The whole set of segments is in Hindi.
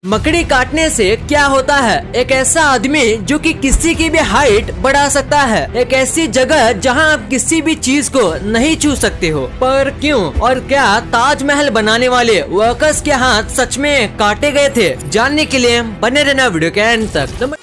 मकड़ी काटने से क्या होता है? एक ऐसा आदमी जो कि किसी की भी हाइट बढ़ा सकता है। एक ऐसी जगह जहां आप किसी भी चीज को नहीं छू सकते हो। पर क्यों और क्या ताजमहल बनाने वाले वर्कर्स के हाथ सच में काटे गए थे? जानने के लिए बने रहना वीडियो के एंड तक। नंबर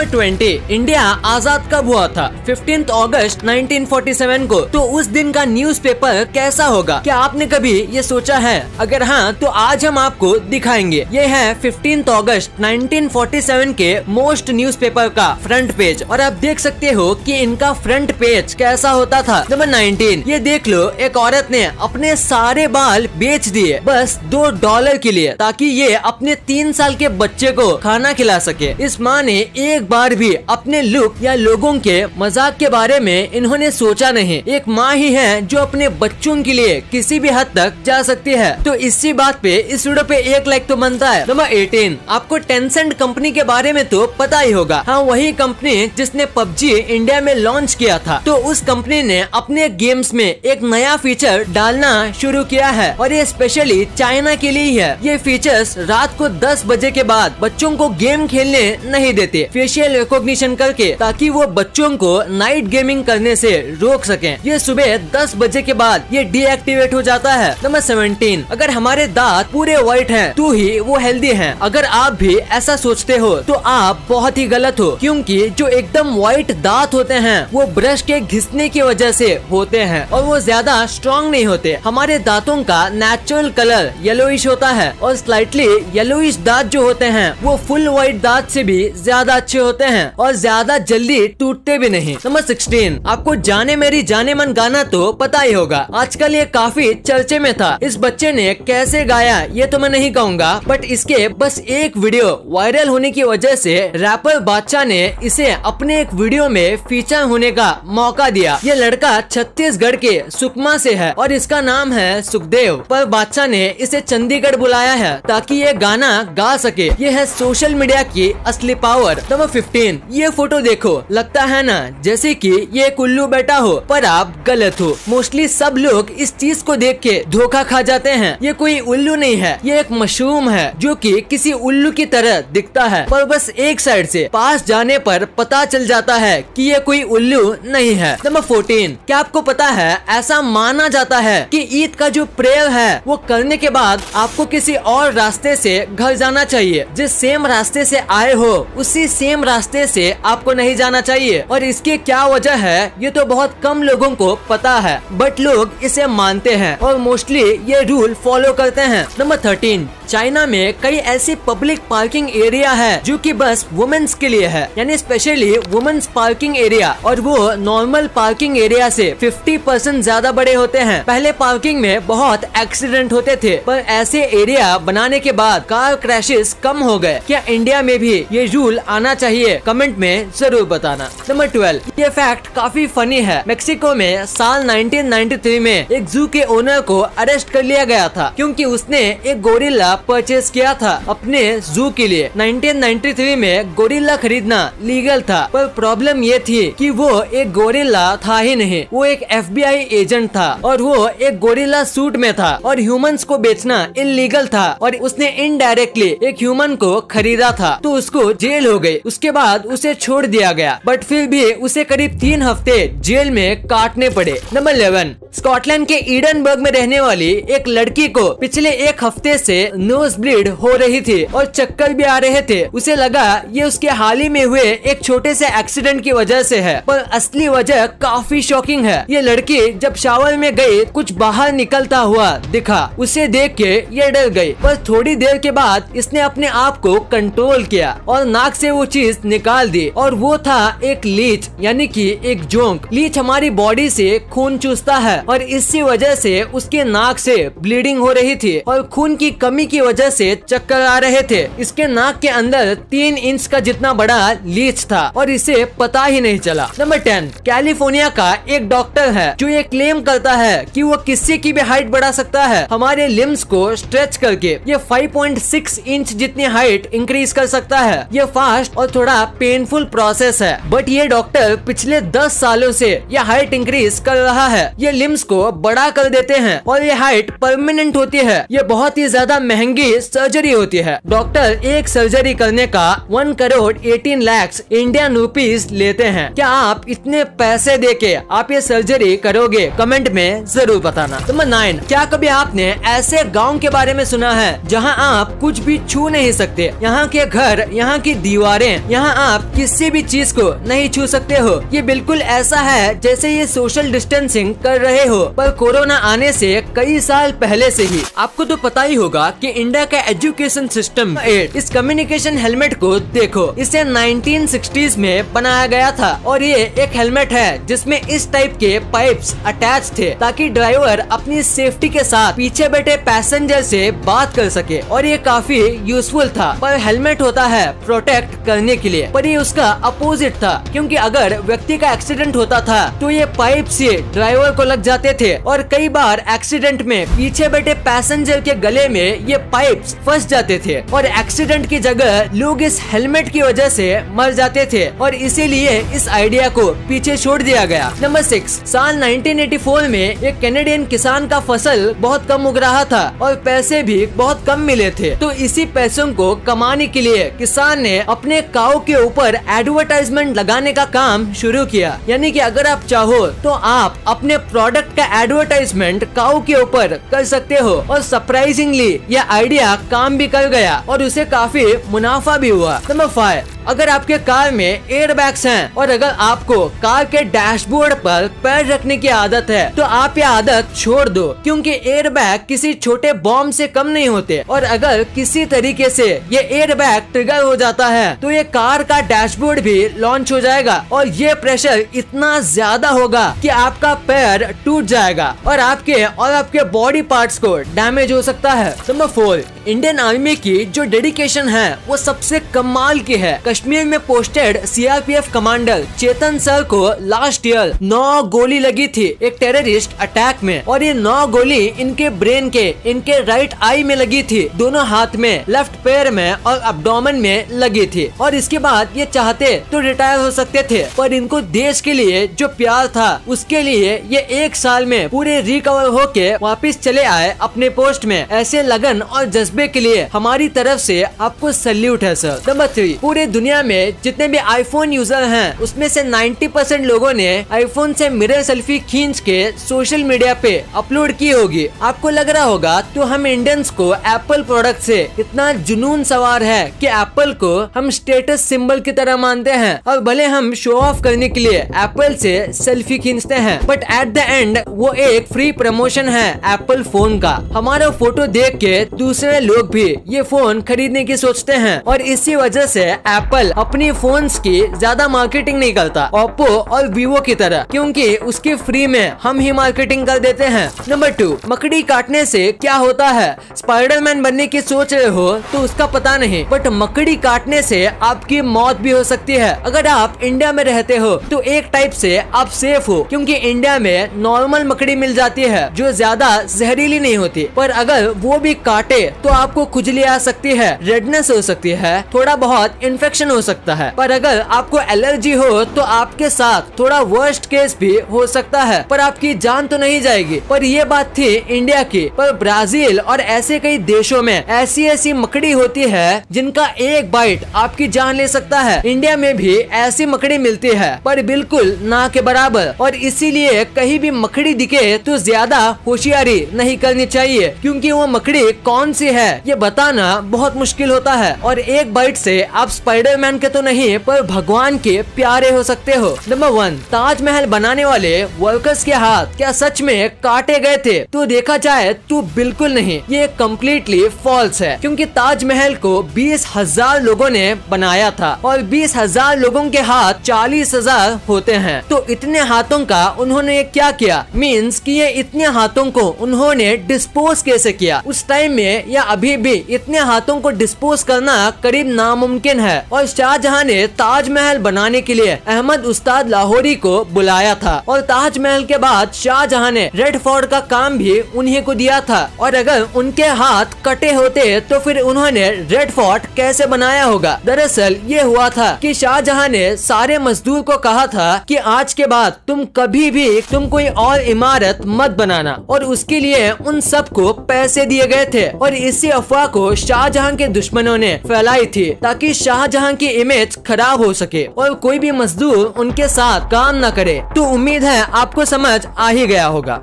20, इंडिया आजाद कब हुआ था? 15 अगस्त 1947 को। तो उस दिन का न्यूज़पेपर कैसा होगा? क्या आपने कभी ये सोचा है? अगर हाँ तो आज हम आपको दिखाएंगे। ये है 15 अगस्त 1947 के मोस्ट न्यूज़पेपर का फ्रंट पेज और आप देख सकते हो कि इनका फ्रंट पेज कैसा होता था। नंबर 19, ये देख लो, एक औरत ने अपने सारे बाल बेच दिए बस $2 के लिए, ताकि ये अपने 3 साल के बच्चे को खाना खिला सके। इस माँ ने एक बार भी अपने लुक या लोगों के मजाक के बारे में इन्होंने सोचा नहीं। एक माँ ही है जो अपने बच्चों के लिए किसी भी हद तक जा सकती है। तो इसी बात पे इस वीडियो पे 1 लाइक तो बनता है। नंबर 18, आपको टेंसेंट कंपनी के बारे में तो पता ही होगा। हाँ, वही कंपनी जिसने पबजी इंडिया में लॉन्च किया था। तो उस कंपनी ने अपने गेम्स में एक नया फीचर डालना शुरू किया है और ये स्पेशली चाइना के लिए है। ये फीचर्स रात को 10 बजे के बाद बच्चों को गेम खेलने नहीं देते, फेशियल रिकॉग्निशन करके, ताकि वो बच्चों को नाइट गेमिंग करने से रोक सकें। ये सुबह 10 बजे के बाद ये डीएक्टिवेट हो जाता है। नंबर 17, अगर हमारे दांत पूरे व्हाइट हैं तो ही वो हेल्दी हैं। अगर आप भी ऐसा सोचते हो तो आप बहुत ही गलत हो, क्योंकि जो एकदम व्हाइट दांत होते हैं वो ब्रश के घिसने की वजह से होते हैं और वो ज्यादा स्ट्रॉन्ग नहीं होते। हमारे दांतों का नेचुरल कलर येलोइश होता है और स्लाइटली येलोइश दांत जो होते हैं वो फुल व्हाइट दांत से भी ज्यादा अच्छे होते हैं और ज्यादा जल्दी टूटते भी नहीं। नंबर 16, आपको जाने मेरी जाने मन गाना तो पता ही होगा। आजकल ये काफी चर्चे में था। इस बच्चे ने कैसे गाया ये तो मैं नहीं कहूँगा, बट इसके बस एक वीडियो वायरल होने की वजह से रैपर बादशाह ने इसे अपने एक वीडियो में फीचर होने का मौका दिया। ये लड़का छत्तीसगढ़ के सुकमा से है और इसका नाम है सुखदेव, पर बादशाह ने इसे चंडीगढ़ बुलाया है ताकि ये गाना गा सके। ये है सोशल मीडिया की असली पावर। नंबर 15, ये फोटो देखो, लगता है ना जैसे कि ये एक उल्लू बैठा हो, पर आप गलत हो। मोस्टली सब लोग इस चीज को देख के धोखा खा जाते हैं। ये कोई उल्लू नहीं है, ये एक मशरूम है जो कि किसी उल्लू की तरह दिखता है, पर बस एक साइड से पास जाने पर पता चल जाता है कि ये कोई उल्लू नहीं है। नंबर 14, क्या आपको पता है ऐसा माना जाता है कि ईद का जो प्रेयर है वो करने के बाद आपको किसी और रास्ते से घर जाना चाहिए। जिस सेम रास्ते से आए हो उसी सेम रास्ते से आपको नहीं जाना चाहिए। और इसके क्या वजह है ये तो बहुत कम लोगों को पता है, बट लोग इसे मानते हैं और मोस्टली ये रूल फॉलो करते हैं। नंबर 13, चाइना में कई ऐसी पब्लिक पार्किंग एरिया है जो कि बस वुमेन्स के लिए है, यानी स्पेशली वुमेन्स पार्किंग एरिया, और वो नॉर्मल पार्किंग एरिया से 50% ज्यादा बड़े होते हैं। पहले पार्किंग में बहुत एक्सीडेंट होते थे, पर ऐसे एरिया बनाने के बाद कार क्रैशेस कम हो गए। क्या इंडिया में भी ये रूल आना चाहिए? कमेंट में जरूर बताना। नंबर 12, ये फैक्ट काफी फनी है। मेक्सिको में साल 1993 में एक जू के ओनर को अरेस्ट कर लिया गया था क्योंकि उसने एक गोरिल्ला परचेज किया था अपने जू के लिए। 1993 में गोरिल्ला खरीदना लीगल था, पर प्रॉब्लम ये थी कि वो एक गोरिल्ला था ही नहीं, वो एक FBI एजेंट था और वो एक गोरिल्ला सूट में था और ह्यूमंस को बेचना इलीगल था और उसने इनडायरेक्टली एक ह्यूमन को खरीदा था, तो उसको जेल हो गई। उसके बाद उसे छोड़ दिया गया, बट फिर भी उसे करीब 3 हफ्ते जेल में काटने पड़े। नंबर 11, स्कॉटलैंड के ईडनबर्ग में रहने वाली एक लड़की को पिछले 1 हफ्ते से नोज ब्लीड हो रही थी और चक्कर भी आ रहे थे। उसे लगा ये उसके हाल ही में हुए एक छोटे से एक्सीडेंट की वजह से है, पर असली वजह काफी शॉकिंग है। ये लड़की जब शावर में गई कुछ बाहर निकलता हुआ दिखा। उसे देख के ये डर गई, पर थोड़ी देर के बाद इसने अपने आप को कंट्रोल किया और नाक से वो चीज निकाल दी और वो था एक लीच, यानी कि एक जोंक। लीच हमारी बॉडी से खून चूसता है और इसी वजह से उसके नाक से ब्लीडिंग हो रही थी और खून की कमी की वजह से चक्कर आ रहे थे। इसके नाक के अंदर 3 इंच का जितना बड़ा लीच था और इसे पता ही नहीं चला। नंबर 10, कैलिफोर्निया का एक डॉक्टर है जो ये क्लेम करता है कि वो किसी की भी हाइट बढ़ा सकता है हमारे लिम्स को स्ट्रेच करके। ये 5.6 इंच जितनी हाइट इंक्रीज कर सकता है। ये फास्ट और थोड़ा पेनफुल प्रोसेस है, बट ये डॉक्टर पिछले 10 सालों से ये हाइट इंक्रीज कर रहा है। ये लिम्स को बड़ा कर देते हैं और ये हाइट परमानेंट होती है। ये बहुत ही ज्यादा महंगी सर्जरी होती है। डॉक्टर एक सर्जरी करने का 1 करोड़ 18 लाख इंडियन रुपीज लेते हैं। क्या आप इतने पैसे देके आप ये सर्जरी करोगे? कमेंट में जरूर बताना। नंबर 9, क्या कभी आपने ऐसे गांव के बारे में सुना है जहां आप कुछ भी छू नहीं सकते? यहाँ के घर, यहाँ की दीवारें, यहाँ आप किसी भी चीज को नहीं छू सकते हो। ये बिल्कुल ऐसा है जैसे ये सोशल डिस्टेंसिंग कर रहे हो, पर कोरोना आने से कई साल पहले से ही। आपको तो पता ही होगा कि इंडिया का एजुकेशन सिस्टम इस कम्युनिकेशन हेलमेट को देखो। इसे 1960s में बनाया गया था और ये एक हेलमेट है जिसमें इस टाइप के पाइप्स अटैच थे ताकि ड्राइवर अपनी सेफ्टी के साथ पीछे बैठे पैसेंजर से बात कर सके और ये काफी यूजफुल था। पर हेलमेट होता है प्रोटेक्ट करने के लिए, पर ये उसका अपोजिट था, क्योंकि अगर व्यक्ति का एक्सीडेंट होता था तो ये पाइप से ड्राइवर को लग जाते थे और कई बार एक्सीडेंट में पीछे बैठे पैसेंजर के गले में ये पाइप्स फंस जाते थे और एक्सीडेंट की जगह लोग इस हेलमेट की वजह से मर जाते थे और इसीलिए इस आइडिया को पीछे छोड़ दिया गया। नंबर 6, साल 1984 में एक कैनेडियन किसान का फसल बहुत कम उग रहा था और पैसे भी बहुत कम मिले थे। तो इसी पैसों को कमाने के लिए किसान ने अपने काऊ के ऊपर एडवर्टाइजमेंट लगाने का काम शुरू किया। यानी कि अगर आप चाहो तो आप अपने प्रोडक्ट का एडवर्टाइजमेंट काऊ के ऊपर कर सकते हो और सरप्राइजिंगली यह आइडिया काम भी कर गया और उसे काफी मुनाफा भी हुआ। नंबर 5, अगर आपके कार में एयर बैग्स हैं और अगर आपको कार के डैशबोर्ड पर पैर रखने की आदत है तो आप ये आदत छोड़ दो, क्योंकि एयर बैग किसी छोटे बॉम्ब से कम नहीं होते और अगर किसी तरीके से ये एयर बैग ट्रिगर हो जाता है तो ये कार का डैशबोर्ड भी लॉन्च हो जाएगा और ये प्रेशर इतना ज्यादा होगा कि आपका पैर टूट जाएगा और आपके बॉडी पार्ट्स को डैमेज हो सकता है। नंबर 4, इंडियन आर्मी की जो डेडिकेशन है वो सबसे कमाल की है। कश्मीर में पोस्टेड सीआरपीएफ कमांडर चेतन सर को लास्ट ईयर 9 गोली लगी थी एक टेररिस्ट अटैक में और ये 9 गोली इनके ब्रेन के इनके राइट आई में लगी थी, दोनों हाथ में, लेफ्ट पैर में और एब्डोमेन में लगी थी और इसके बाद ये चाहते तो रिटायर हो सकते थे, पर इनको देश के लिए जो प्यार था उसके लिए ये 1 साल में पूरे रिकवर होके वापस चले आए अपने पोस्ट में। ऐसे लगन और जज्बे के लिए हमारी तरफ से आपको सैल्यूट है सर। नंबर 3, पूरे दुनिया में जितने भी आईफोन यूजर हैं उसमें से 90% लोगों ने आईफोन से मिरर सेल्फी खींच के सोशल मीडिया पे अपलोड की होगी। आपको लग रहा होगा तो हम इंडियंस को एप्पल प्रोडक्ट से इतना जुनून सवार है कि एप्पल को हम स्टेटस सिंबल की तरह मानते हैं और भले हम शो ऑफ करने के लिए एप्पल से सेल्फी खींचते हैं, बट एट द एंड वो एक फ्री प्रमोशन है एप्पल फोन का। हमारा फोटो देख के दूसरे लोग भी ये फोन खरीदने की सोचते हैं और इसी वजह से एप्पल अपनी फोन्स की ज्यादा मार्केटिंग नहीं करता ओप्पो और वीवो की तरह, क्योंकि उसके फ्री में हम ही मार्केटिंग कर देते हैं। नंबर 2, मकड़ी काटने से क्या होता है? स्पाइडरमैन बनने की सोच रहे हो तो उसका पता नहीं, बट मकड़ी काटने से आपकी मौत भी हो सकती है। अगर आप इंडिया में रहते हो तो एक टाइप से आप सेफ हो, क्योंकि इंडिया में नॉर्मल मकड़ी मिल जाती है जो ज्यादा जहरीली नहीं होती, पर अगर वो भी काटे तो आपको खुजली आ सकती है, रेडनेस हो सकती है, थोड़ा बहुत इन्फेक्शन हो सकता है। पर अगर आपको एलर्जी हो तो आपके साथ थोड़ा वर्स्ट केस भी हो सकता है, पर आपकी जान तो नहीं जाएगी। पर ये बात थी इंडिया की, पर ब्राजील और ऐसे कई देशों में ऐसी मकड़ी होती है जिनका एक बाइट आपकी जान ले सकता है। इंडिया में भी ऐसी मकड़ी मिलती है, पर बिल्कुल ना के बराबर, और इसीलिए कहीं भी मकड़ी दिखे तो ज्यादा होशियारी नहीं करनी चाहिए, क्योंकि वो मकड़ी कौन सी है ये बताना बहुत मुश्किल होता है, और एक बाइट से आप स्पाइडरमैन के तो नहीं पर भगवान के प्यारे हो सकते हो। नंबर 1, ताजमहल बनाने वाले वर्कर्स के हाथ क्या सच में काटे गए थे? तो देखा जाए तो बिल्कुल नहीं, ये कम्प्लीटली फॉल्स है, क्योंकि ताजमहल को 20,000 लोगों ने बनाया था और 20,000 लोगों के हाथ 40,000 होते हैं। तो इतने हाथों का उन्होंने क्या किया, मीन्स कि ये इतने हाथों को उन्होंने डिस्पोज कैसे किया? उस टाइम में या अभी भी इतने हाथों को डिस्पोज करना करीब नामुमकिन है। और शाहजहां ने ताजमहल बनाने के लिए अहमद उस्ताद लाहौरी को बुलाया था, और ताजमहल के बाद शाहजहां ने रेड फोर्ट का काम भी उन्हीं को दिया था। और अगर उनके हाथ कटे होते तो फिर उन्होंने रेड फोर्ट कैसे बनाया होगा? दरअसल ये हुआ था कि शाहजहां ने सारे मजदूर को कहा था कि आज के बाद तुम कभी भी कोई और इमारत मत बनाना, और उसके लिए उन सबको पैसे दिए गए थे। और इसी अफवाह को शाहजहां के दुश्मनों ने फैलाई थी ताकि शाहजहां की इमेज खराब हो सके और कोई भी मजदूर उनके साथ काम न करे। तो उम्मीद है आपको समझ आ ही गया होगा।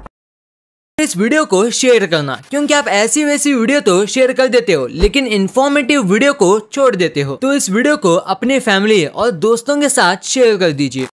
इस वीडियो को शेयर करना, क्योंकि आप ऐसी वैसी वीडियो तो शेयर कर देते हो लेकिन इन्फॉर्मेटिव वीडियो को छोड़ देते हो। तो इस वीडियो को अपने फैमिली और दोस्तों के साथ शेयर कर दीजिए।